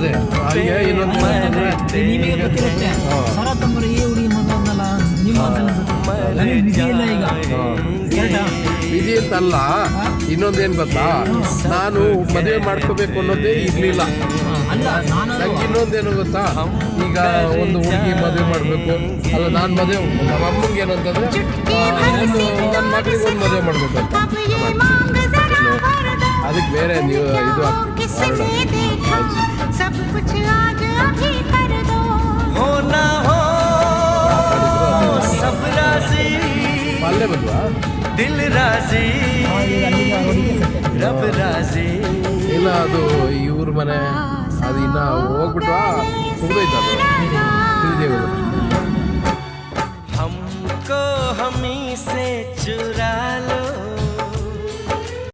ಅದೇ ಹಾಗೆ ಇನ್ನೊಂದು ಏನಂತಂದ್ರೆ ನಿಮಗೆ ಗೊತ್ತಿರುತ್ತೆ ಸರತ್ತಂಬರು ಈ ಹುಡುಗಿ ಮದುವೆ ಅಂದಲ್ಲ ನಿಮ್ಮ ನನಗೆ ವಿಧಿ ಇಲ್ಲ ಈಗ ಕರೆಕ್ಟಾ? ವಿಧಿ ಅಂತಲ್ಲ, ಇನ್ನೊಂದೇನು ಗೊತ್ತಾ, ನಾನು ಮದುವೆ ಮಾಡ್ಕೋಬೇಕು ಅನ್ನೋದೇ ಇರಲಿಲ್ಲ. ಅಲ್ಲ ನಾನು ನಂಗೆ ಇನ್ನೊಂದೇನು ಗೊತ್ತಾ, ಈಗ ಒಂದು ಹುಡುಗಿ ಮದುವೆ ಮಾಡಬೇಕು ಅಲ್ಲ, ನಾನು ಮದುವೆ ನಮ್ಮ ಅಮ್ಮಂಗೆ ಏನಂತಂದರೆ ನನ್ನ ಮಕ್ಕಳಿಗೆ ಒಂದು ಮದುವೆ ಮಾಡಬೇಕು ಅಂತ. ಅದಕ್ಕೆ ಬೇರೆ ನೀವು ಇದು ಅಲ್ಲೇ ಬಂದ್ವಾ ಇಲ್ಲ, ಅದು ಇವ್ರ ಮನೆ ಅದು ಇನ್ನು ಹೋಗ್ಬಿಟ್ವಾ, ಮುಗ್ದೋಯ್ತು ಅದು ತಿಳಿದೇವರು. हमको हमी से चुरा